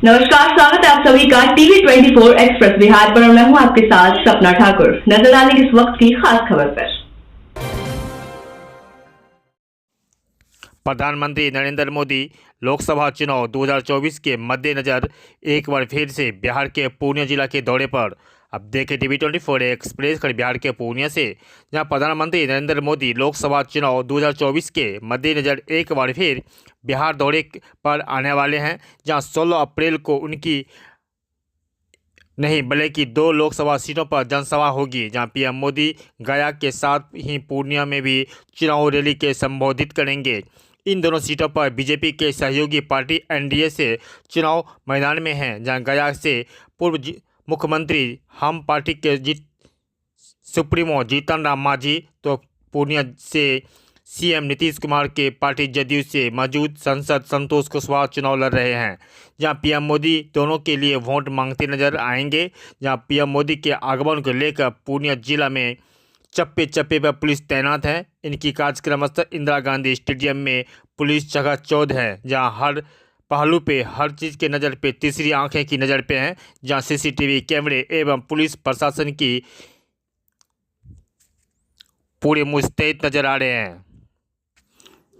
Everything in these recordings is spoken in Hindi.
नमस्कार, स्वागत है आप सभी का टीवी 24 एक्सप्रेस बिहार पर। मैं हूं आपके साथ सपना ठाकुर। नजर डालेंगे इस वक्त की खास खबर पर। प्रधानमंत्री नरेंद्र मोदी लोकसभा चुनाव 2024 के मद्देनजर एक बार फिर से बिहार के पूर्णिया जिला के दौरे पर। अब देखें टीवी 24 एक्सप्रेस खबर बिहार के पूर्णिया से, जहां प्रधानमंत्री नरेंद्र मोदी लोकसभा चुनाव 2024 के मद्देनजर एक बार फिर बिहार दौरे पर आने वाले हैं। जहां 16 अप्रैल को उनकी नहीं बल्कि 2 लोकसभा सीटों पर जनसभा होगी, जहां पीएम मोदी गया के साथ ही पूर्णिया में भी चुनाव रैली के संबोधित करेंगे। इन दोनों सीटों पर बीजेपी के सहयोगी पार्टी एनडीए से चुनाव मैदान में हैं, जहां गया से पूर्व मुख्यमंत्री हम पार्टी के सुप्रीमो जीतन राम मांझी तो पूर्णिया से सीएम नीतीश कुमार के पार्टी जदयू से मौजूद सांसद संतोष कुशवाहा चुनाव लड़ रहे हैं। जहां पीएम मोदी दोनों के लिए वोट मांगते नजर आएंगे। जहां पीएम मोदी के आगमन को लेकर पूर्णिया जिला में चप्पे चप्पे पर पुलिस तैनात है। इनकी कार्यक्रम स्थल इंदिरा गांधी स्टेडियम में पुलिस चकाचौंध है, जहां हर पहलू पे हर चीज़ के नज़र पे तीसरी आंखें की नज़र पे हैं, जहां सीसीटीवी कैमरे एवं पुलिस प्रशासन की पूरे मुस्तैद नजर आ रहे हैं।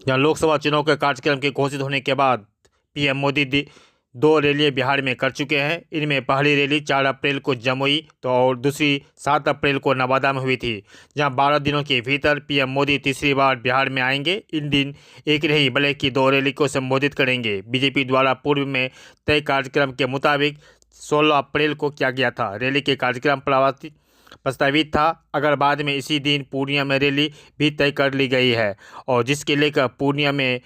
जहां लोकसभा चुनाव के कार्यक्रम के घोषित होने के बाद पीएम मोदी 2 रैलियां बिहार में कर चुके हैं। इनमें पहली रैली 4 अप्रैल को जमुई तो और दूसरी 7 अप्रैल को नवादा में हुई थी। जहां 12 दिनों के भीतर पीएम मोदी तीसरी बार बिहार में आएंगे। इन दिन एक नहीं बल्कि 2 रैली को संबोधित करेंगे। बीजेपी द्वारा पूर्व में तय कार्यक्रम के मुताबिक 16 अप्रैल को किया गया था। रैली के कार्यक्रम प्रस्तावित था, अगर बाद में इसी दिन पूर्णिया में रैली भी तय कर ली गई है, और जिसके लेकर पूर्णिया में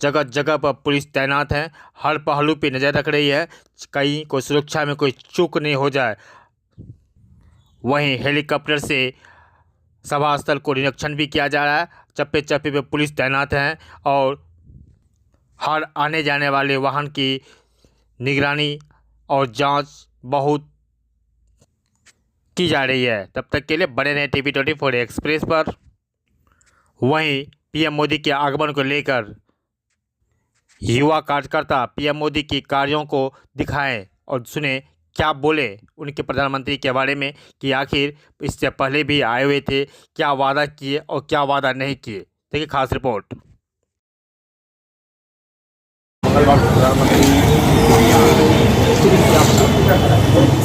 जगह जगह पर पुलिस तैनात है, हर पहलू पे नज़र रख रही है, कहीं कोई सुरक्षा में कोई चूक नहीं हो जाए। वहीं हेलीकॉप्टर से सभा स्थल को निरीक्षण भी किया जा रहा है। चप्पे चप्पे पे पुलिस तैनात हैं और हर आने जाने वाले वाहन की निगरानी और जांच बहुत की जा रही है। तब तक के लिए बने रहें टीवी 24 एक्सप्रेस पर। वहीं पीएम मोदी के आगमन को लेकर युवा कार्यकर्ता पीएम मोदी की कार्यों को दिखाएं और सुने क्या बोले उनके प्रधानमंत्री के बारे में, कि आखिर इससे पहले भी आए हुए थे, क्या वादा किए और क्या वादा नहीं किए। देखिए खास रिपोर्ट।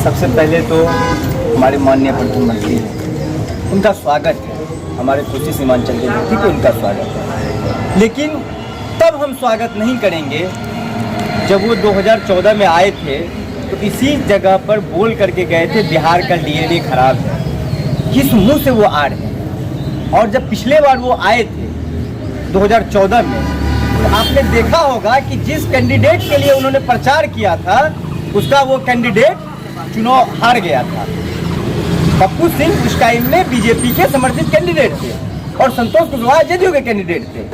सबसे पहले तो हमारे माननीय प्रधानमंत्री हैं, उनका स्वागत है। हमारे कोसी सीमांचल के व्यक्ति को उनका स्वागत है, लेकिन तब हम स्वागत नहीं करेंगे जब वो 2014 में आए थे तो इसी जगह पर बोल करके गए थे बिहार का डीएनए खराब है। किस मुंह से वो आ रहे हैं? और जब पिछले बार वो आए थे 2014 में, तो आपने देखा होगा कि जिस कैंडिडेट के लिए उन्होंने प्रचार किया था उसका वो कैंडिडेट चुनाव हार गया था। पप्पू सिंह उस टाइम में बीजेपी के समर्थित कैंडिडेट थे और संतोष कुशवाहा जदयू के कैंडिडेट थे।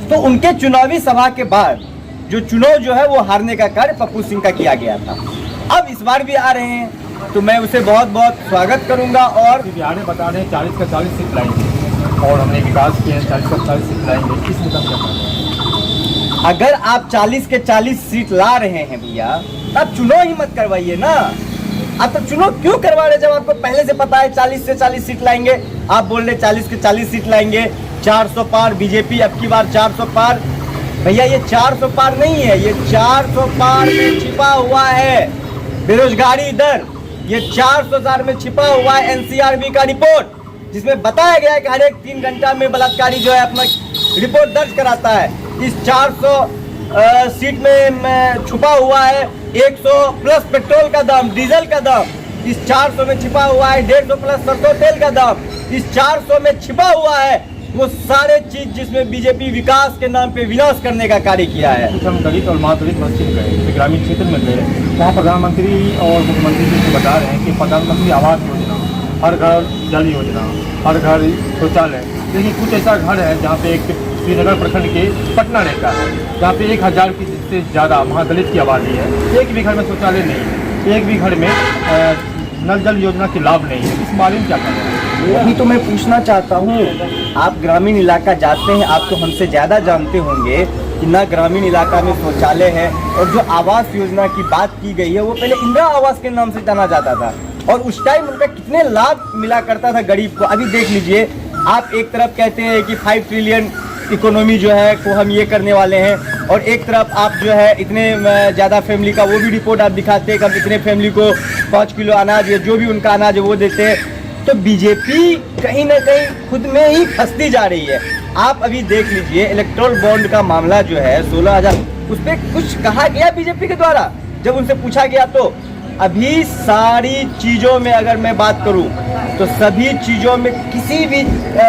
तो उनके चुनावी सभा के बाद जो चुनाव जो है वो हारने का कार्य पप्पू सिंह का किया गया था। अब इस बार भी आ रहे हैं तो मैं उसे बहुत बहुत स्वागत करूंगा। और बिहार में बता रहे हैं 40 का 40 सीट लाएंगे और हमने विकास किए 40 का 40 सीट लाएंगे। किस मुद्दा पर? अगर आप 40 के 40 सीट ला रहे हैं भैया, आप चुनाव ही मत करवाइए ना। आप तो चुनाव क्यों करवा रहे जब आपको पहले से पता है 40 से 40 सीट लाएंगे। आप बोल रहे 40 के 40 सीट लाएंगे, 400 पार बीजेपी अब की बार 400 पार। भैया ये 400 पार नहीं है, ये 400 पार में छिपा हुआ है बेरोजगारी दर। ये 400 में छिपा हुआ है एनसीआरबी का रिपोर्ट, जिसमें बताया गया है कि हर एक 3 घंटा में बलात्कारी जो है अपना रिपोर्ट दर्ज कराता है। इस 400 सीट में छुपा हुआ है 100 प्लस पेट्रोल का दाम, डीजल का दाम। इस 400 में छिपा हुआ है 150 प्लस सरसों तेल का दाम। इस 400 में छिपा हुआ है वो सारे चीज जिसमें बीजेपी विकास के नाम पे विनाश करने का कार्य किया है। कुछ हम दलित और मातृदलित मस्जिद गए, ग्रामीण क्षेत्र में गए, वहाँ प्रधानमंत्री और मुख्यमंत्री जी बता रहे हैं कि प्रधानमंत्री आवास योजना, हर घर जल योजना, हर घर शौचालय। लेकिन कुछ ऐसा घर है जहाँ पे एक श्रीनगर प्रखंड के पटना रेखा है, जहाँ पे 1000 की से ज़्यादा महादलित की आबादी है। एक भी घर में शौचालय नहीं है, एक भी घर में नल जल योजना के लाभ नहीं है। इस बारे में क्या कहना है? अभी तो मैं पूछना चाहता हूँ, आप ग्रामीण इलाका जाते हैं, आप तो हमसे ज़्यादा जानते होंगे। कि ना ग्रामीण इलाका में शौचालय है, और जो आवास योजना की बात की गई है वो पहले इंदिरा आवास के नाम से जाना जाता था, और उस टाइम उनका कितने लाभ मिला करता था गरीब को। अभी देख लीजिए, आप एक तरफ कहते हैं कि 5 ट्रिलियन इकोनॉमी जो है को हम ये करने वाले हैं, और एक तरफ आप जो है इतने ज़्यादा फैमिली का वो भी रिपोर्ट आप दिखाते हैं कि हम इतने फैमिली को 5 किलो अनाज या जो भी उनका अनाज है वो देते हैं। तो बीजेपी कहीं ना कहीं खुद में ही फंसती जा रही है। आप अभी देख लीजिए, इलेक्ट्रोल बॉन्ड का मामला जो है 16,000, उस पर कुछ कहा गया बीजेपी के द्वारा? जब उनसे पूछा गया तो अभी सारी चीज़ों में अगर मैं बात करूं तो सभी चीज़ों में किसी भी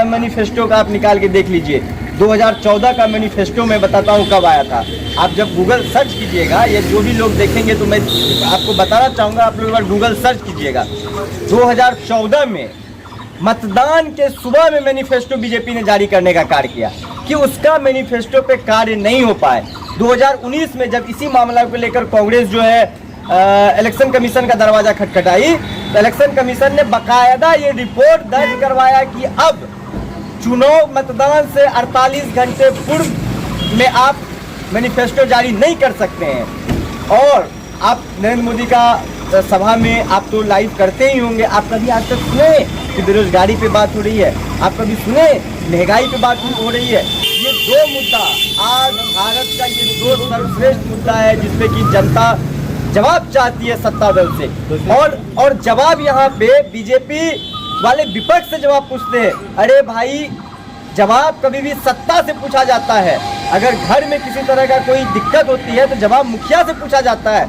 मैनिफेस्टो का आप निकाल के देख लीजिए। 2014 का मैनिफेस्टो मैं बताता हूं कब आया था। आप जब गूगल सर्च कीजिएगा, ये जो भी लोग देखेंगे तो मैं आपको बताना चाहूँगा, आप लोग गूगल सर्च कीजिएगा। 2014 में मतदान के सुबह में मैनिफेस्टो बीजेपी ने जारी करने का कार्य किया कि उसका मैनिफेस्टो पे कार्य नहीं हो पाए। 2019 में जब इसी मामला को लेकर कांग्रेस जो है इलेक्शन कमीशन का दरवाजा खटखटाई, तो इलेक्शन कमीशन ने बाकायदा ये रिपोर्ट दर्ज करवाया कि अब चुनाव मतदान से 48 घंटे पूर्व में आप मैनिफेस्टो जारी नहीं कर सकते हैं। और आप नरेंद्र मोदी का सभा में आप तो लाइव करते ही होंगे, आप कभी आज तक सुने कि बेरोजगारी पे बात हो रही है? आप कभी सुने महंगाई पे बात हो रही है? ये दो मुद्दा आज भारत का ये दो सर्वश्रेष्ठ मुद्दा है जिसपे कि जनता जवाब चाहती है सत्ता दल से, और जवाब यहाँ पे बीजेपी वाले विपक्ष से जवाब पूछते हैं। अरे भाई, जवाब कभी भी सत्ता से पूछा जाता है। अगर घर में किसी तरह का कोई दिक्कत होती है तो जवाब मुखिया से पूछा जाता है,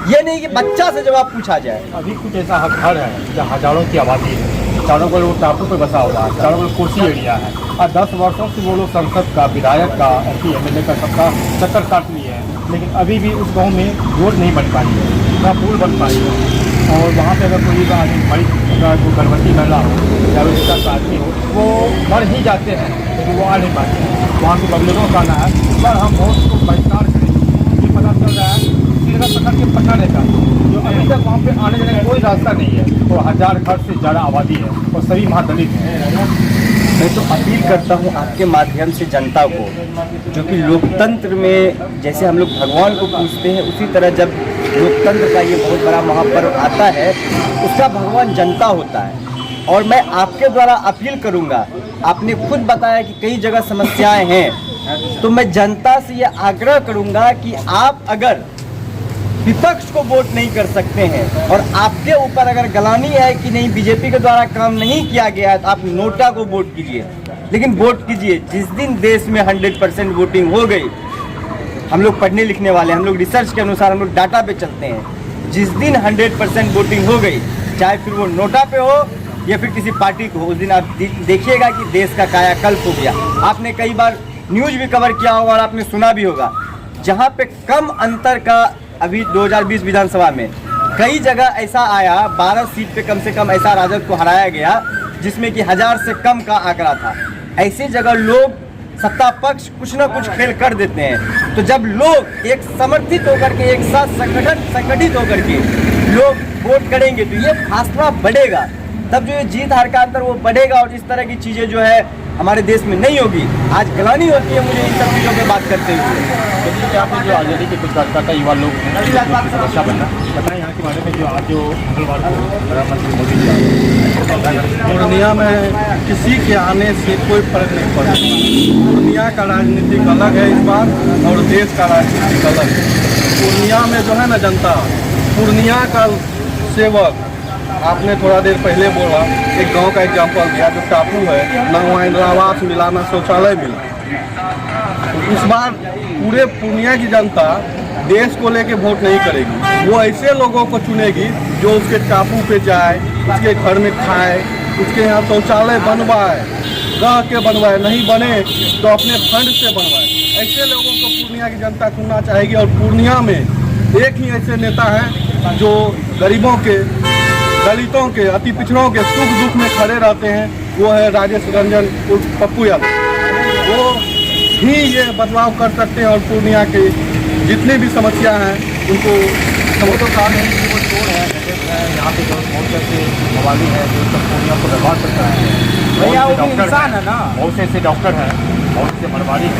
ये नहीं कि बच्चा से जवाब पूछा जाए। अभी कुछ ऐसा घर है जहाँ हजारों की आबादी है, चारों को लोग टापू पे बसा हुआ है, चारों को कोसी एरिया है, और 10 वर्षों से वो लोग संसद का, विधायक का, MP MLA का सबका चक्कर काट लिए हैं, लेकिन अभी भी उस गांव में रोड नहीं बन पाई है, ना पुल बन पाई है। और वहाँ पे अगर कोई बड़ी जो गर्भवती महिला हो या रिश्ता का आदमी हो, वो मर ही जाते हैं, लेकिन वो आ नहीं पाते हैं। वहाँ के बगलों का आना है, इस बार हम वोट को बहिष्कार करेंगे। ये पता चल रहा है श्रीनगर पकड़ के पटाने का, जो अभी तक वहाँ पे आने जाने का कोई रास्ता नहीं है, और 1000 घर से ज़्यादा आबादी है, और सभी महादलित हैं। मैं तो अपील करता हूँ आपके माध्यम से जनता को, जो कि लोकतंत्र में जैसे हम लोग भगवान को पूजते हैं, उसी तरह जब लोकतंत्र का ये बहुत बड़ा महापर्व आता है, उसका भगवान जनता होता है। और मैं आपके द्वारा अपील करूँगा, आपने खुद बताया कि कई जगह समस्याएं हैं, तो मैं जनता से ये आग्रह करूँगा कि आप अगर विपक्ष को वोट नहीं कर सकते हैं और आपके ऊपर अगर गलानी है कि नहीं बीजेपी के द्वारा काम नहीं किया गया है, तो आप नोटा को वोट कीजिए। लेकिन वोट कीजिए जिस दिन देश में 100% वोटिंग हो गई। हम लोग पढ़ने लिखने वाले, हम लोग रिसर्च के अनुसार हम लोग डाटा पे चलते हैं। जिस दिन 100% वोटिंग हो गई, चाहे फिर वो नोटा पे हो या फिर किसी पार्टी को हो, उस दिन आप देखिएगा कि देश का कायाकल्प हो गया। आपने कई बार न्यूज़ भी कवर किया होगा और आपने सुना भी होगा, जहाँ पे कम अंतर का अभी 2020 विधानसभा में कई जगह ऐसा आया, 12 सीट पे कम से कम ऐसा राजद को हराया गया जिसमें कि 1000 से कम का आंकड़ा था। ऐसी जगह लोग सत्ता पक्ष कुछ ना कुछ खेल कर देते हैं। तो जब लोग एक समर्थित होकर के, एक साथ संगठित होकर के लोग वोट करेंगे तो ये फासला बढ़ेगा, तब जो ये जीत हार का अंतर वो बढ़ेगा, और इस तरह की चीज़ें जो है हमारे देश में नहीं होगी। आज गलानी होती है मुझे इन सब चीज़ों पे बात करते हुए। तो आपने जो आज़ादी के कुछ कार्यकर्ता युवा लोग हैं, समस्या बनना बताएं यहाँ के बारे में, जो आज जो मंगलवार को प्रधानमंत्री मोदी जी पूर्णिया में किसी के आने से कोई फर्क नहीं पड़ता। पूर्णिया का राजनीतिक अलग है इस बार, और देश का राजनीतिक अलग है। पूर्णिया में जो है ना जनता, पूर्णिया का सेवक, आपने थोड़ा देर पहले बोला, एक गांव का एग्जांपल दिया जो टापू है, ना वहाँ इंदिरा आवास मिला ना शौचालय मिला। इस बार पूरे पूर्णिया की जनता देश को लेके वोट नहीं करेगी, वो ऐसे लोगों को चुनेगी जो उसके टापू पे जाए, उसके घर में खाए, उसके यहाँ शौचालय बनवाए, कह के बनवाए, नहीं बने तो अपने फंड से बनवाए। ऐसे लोगों को पूर्णिया की जनता चुनना चाहेगी। और पूर्णिया में एक ही ऐसे नेता हैं जो गरीबों के, दलितों के, अति पिछड़ों के सुख दुख में खड़े रहते हैं, वो है राजेश रंजन उर्फ पप्पू यादव। वो ही ये बदलाव कर सकते हैं और पूर्णिया के जितनी भी समस्या हैं उनको वो तो कहा है कि वो चोर है, यहाँ पे जो बहुत से मवाली है जो सब पूर्णिया को बर्बाद करता है। भैया वो डॉक्टर इंसान है ना, बहुत से ऐसे डॉक्टर हैं, बहुत से मरवाड़ी हैं,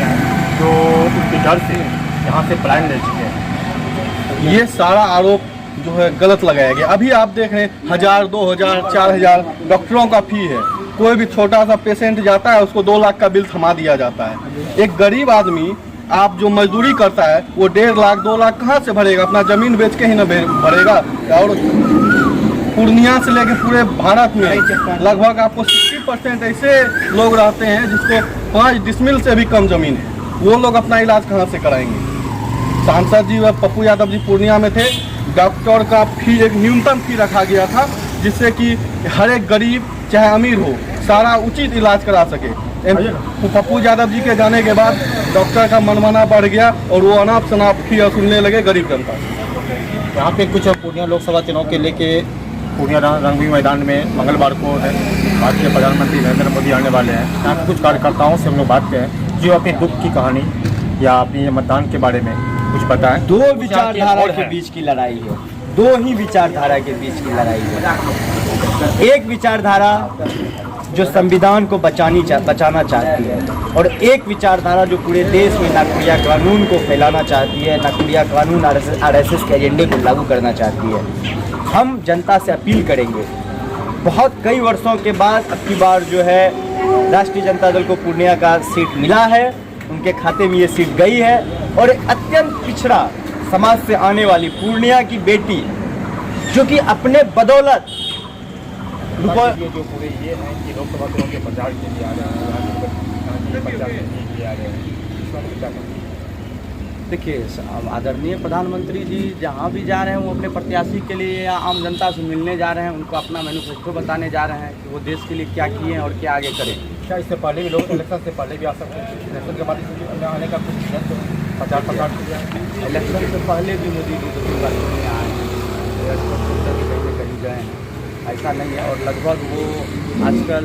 हैं जो उनके डर से यहाँ से पलायन ले चुके हैं। ये सारा आरोप जो है गलत लगाया गया। अभी आप देख रहे हैं 1000, 2000, 4000 डॉक्टरों का फी है। कोई भी छोटा सा पेशेंट जाता है उसको 2 लाख का बिल थमा दिया जाता है। एक गरीब आदमी आप जो मजदूरी करता है वो 1.5 लाख 2 लाख कहाँ से भरेगा? अपना जमीन बेच के ही ना भरेगा। और पूर्णिया से लेकर पूरे भारत में लगभग आपको 60% ऐसे लोग रहते हैं जिसको 5 डिसमिल से भी कम जमीन है। वो लोग अपना इलाज कहाँ से कराएंगे? सांसद जी व पप्पू यादव जी पूर्णिया में थे। डॉक्टर का फी एक न्यूनतम फी रखा गया था जिससे कि हर एक गरीब चाहे अमीर हो सारा उचित इलाज करा सके। पप्पू यादव जी के जाने के बाद डॉक्टर का मनमाना बढ़ गया और वो अनाप शनाप फी वसूलने लगे गरीब जनता से। यहाँ पे कुछ पूर्णिया लोकसभा चुनाव के लेके पूर्णिया रंगभूमि मैदान में मंगलवार को भारतीय प्रधानमंत्री नरेंद्र मोदी आने वाले हैं। यहाँ पे कुछ कार्यकर्ताओं से हम लोग बात करें जो अपने दुख की कहानी या अपनी मतदान के बारे में कुछ बताएं। 2 विचारधारा के बीच की लड़ाई है, 2 ही विचारधारा के बीच की लड़ाई है। एक विचारधारा जो संविधान को बचाना चाहती है और एक विचारधारा जो पूरे देश में नाकुड़िया कानून को फैलाना चाहती है, नाकुड़िया कानून आरएसएस के एजेंडे को लागू करना चाहती है। हम जनता से अपील करेंगे, बहुत कई वर्षों के बाद अब की बार जो है राष्ट्रीय जनता दल को पूर्णिया का सीट मिला है, उनके खाते में ये सीट गई है और एक अत्यंत पिछड़ा समाज से आने वाली पूर्णिया की बेटी जो कि अपने बदौलत ये जो पूरे ये हैं कि लोकसभा चुनाव के प्रचार के लिए आ रहे हैं, प्रचार के लिए आ रहे हैं, इसमें क्या कहेंगे? देखिए, आदरणीय प्रधानमंत्री जी जहाँ भी जा रहे हैं वो अपने प्रत्याशी के लिए या आम जनता से मिलने जा रहे हैं, उनको अपना मैनिफेस्टो बताने जा रहे हैं कि वो देश के लिए क्या किए हैं और क्या आगे करें। क्या इससे पहले भी लोग इलेक्शन से पहले भी आ सकते हैं? इलेक्शन के बाद इसमें आने का कुछ प्रचार इलेक्शन से पहले भी मोदी जी 2-3 बार मिलने आए हैं, कहीं गए हैं, ऐसा नहीं है। और लगभग वो आजकल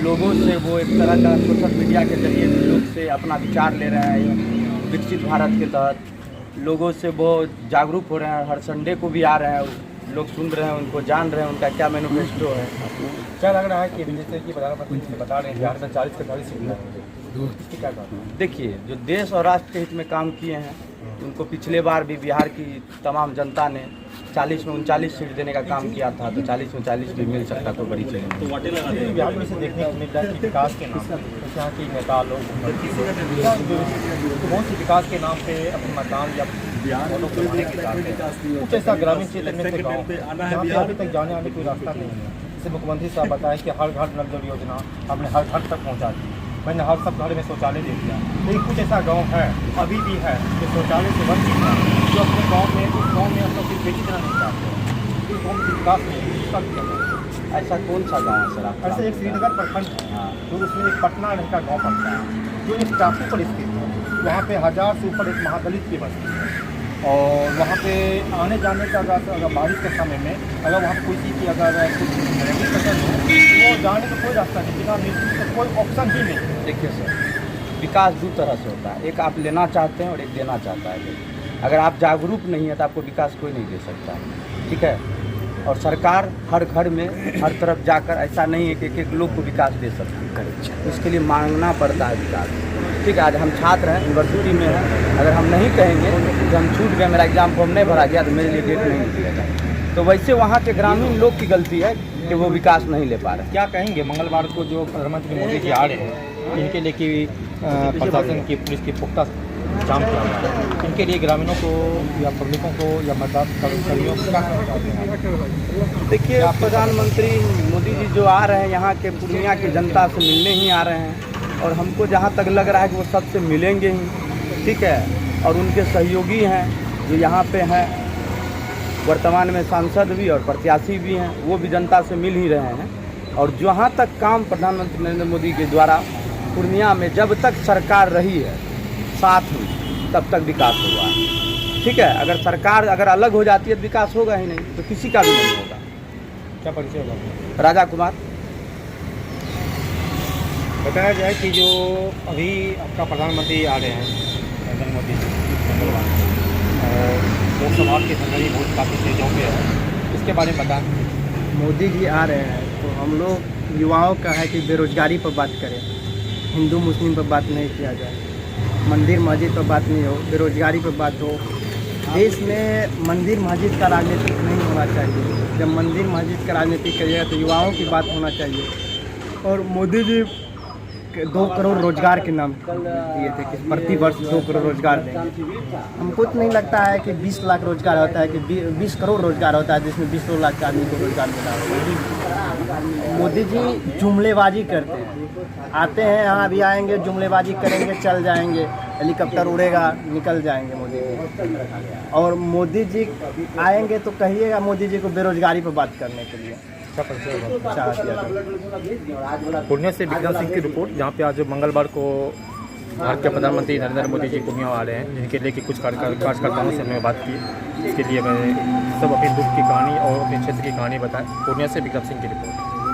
लोगों से वो एक तरह का सोशल मीडिया के जरिए लोग से अपना विचार ले रहे हैं। विकसित भारत के तहत लोगों से वो जागरूक हो रहे हैं, हर संडे को भी आ रहे हैं, लोग सुन रहे हैं, उनको जान रहे हैं उनका क्या मैनिफेस्टो है। क्या लग रहा है कि जैसे कि प्रधानमंत्री बता रहे हैं बिहार में 40 से 40 सीट इसकी क्या कहते हैं? देखिए, जो देश और राष्ट्र के हित में काम किए हैं उनको पिछले बार भी बिहार की तमाम जनता ने 40 में 39 सीट देने का काम किया था, तो 40 में 40 भी मिल सकता तो बड़ी चीज़ है। बिहार में से देखने को मिलता है कि विकास के नाम पे यहाँ के नेता लोग बहुत सी विकास के नाम पे अपने मतदान या कुछ ऐसा ग्रामीण क्षेत्र में से गाँव जहाँ पे अभी तक जाने आने कोई रास्ता नहीं है। जैसे मुख्यमंत्री साहब बताएं कि हर घर नल जल योजना हमने हर घर तक पहुँचा दी, मैंने हर सब घर में शौचालय दे दिया। लेकिन कुछ ऐसा गांव है अभी भी है जो शौचालय से वंचित है, जो अपने गांव में उस गांव में अपना कुछ बेची देना नहीं चाहते। उस गाँव में विकास नहीं है। ऐसा कौन सा गाँव है सर आपका? ऐसे एक श्रीनगर प्रखंड है जो उसमें एक पटना रहने का गाँव पड़ता है जो एक टापू पर स्थित है। वहाँ पे 1000 से ऊपर एक महादलित की बस्ती है और वहाँ पे आने जाने का अगर बारिश के समय में अगर वहाँ कोई चीज़ की अगर कुछ फसल हो तो जाने का कोई रास्ता नहीं, बिना मृत्यु का कोई ऑप्शन ही नहीं। देखिए सर, विकास 2 तरह से होता है, एक आप लेना चाहते हैं और एक देना चाहता है। अगर आप जागरूक नहीं है तो आपको विकास कोई नहीं दे सकता, ठीक है। और सरकार हर घर में हर तरफ जाकर ऐसा नहीं है कि एक लोग को विकास दे सकती है, उसके लिए मांगना पड़ता है विकास, ठीक है। आज हम छात्र हैं, यूनिवर्सिटी में हैं, अगर हम नहीं कहेंगे कि हम छूट गए, मेरा एग्जाम फॉर्म नहीं भरा गया तो मेरे लिए डेट नहीं निकलेगा, तो वैसे वहाँ के ग्रामीण लोग की गलती है कि वो विकास नहीं ले पा रहे। क्या कहेंगे मंगलवार को जो प्रधानमंत्री मोदी जी आ रहे हैं इनके लिए कि प्रशासन की पुलिस की पुख्ता इंतजाम किया गया है, इनके लिए ग्रामीणों को या पब्लिकों को या मतदान कर्मियों को क्या कहना चाहते हैं? देखिए, प्रधानमंत्री मोदी जी जो आ रहे हैं यहाँ के पूर्णिया की जनता से मिलने ही आ रहे हैं और हमको जहाँ तक लग रहा है कि वो सबसे मिलेंगे ही, ठीक है। और उनके सहयोगी हैं जो यहाँ पे हैं, वर्तमान में सांसद भी और प्रत्याशी भी हैं, वो भी जनता से मिल ही रहे हैं। और जहाँ तक काम प्रधानमंत्री नरेंद्र मोदी के द्वारा पूर्णिया में जब तक सरकार रही है साथ में तब तक विकास हुआ है, ठीक है। अगर सरकार अगर अलग हो जाती है तो विकास होगा ही नहीं, तो किसी का भी नहीं होगा। क्या परिचय होगा? राजा कुमार। बताया जाए कि जो अभी आपका प्रधानमंत्री आ रहे हैं नरेंद्र मोदी जी मंगलवार और लोकसभा की तैयारी बहुत काफ़ी तेजों पे है, इसके बारे में बताएं। मोदी जी आ रहे हैं तो हम लोग युवाओं का है कि बेरोजगारी पर बात करें, हिंदू मुस्लिम पर बात नहीं किया जाए। मंदिर मस्जिद पर बात नहीं हो, बेरोजगारी पर बात हो। देश में मंदिर मस्जिद का राजनीतिक नहीं होना चाहिए। जब मंदिर मस्जिद का राजनीति करिएगा तो युवाओं की बात होना चाहिए। और मोदी जी 2 करोड़ रोजगार के नाम दिए थे कि प्रति वर्ष 2 करोड़ रोजगार देंगे। हमको तो नहीं लगता है कि 20 लाख रोजगार होता है कि 20 करोड़ रोजगार होता है जिसमें 20 लाख आदमी को रोजगार मिला है। मोदी जी जुमलेबाजी करते हैं, आते हैं यहाँ अभी आएंगे जुमलेबाजी करेंगे चल जाएंगे, हेलीकॉप्टर उड़ेगा निकल जाएंगे मोदी जी। और मोदी जी आएंगे तो कहिएगा मोदी जी को बेरोजगारी पर बात करने के लिए। पूर्णिया से विक्रम सिंह की रिपोर्ट, जहाँ पे आज मंगलवार को भारत के प्रधानमंत्री नरेंद्र मोदी जी पूर्णिया आ रहे हैं, जिनके लेके कुछ कार्यकर्ताओं से मैं बात की। इसके लिए मैं सब अपनी दुख की कहानी और अपने क्षेत्र की कहानी बताएं। पूर्णिया से विक्रम सिंह की रिपोर्ट।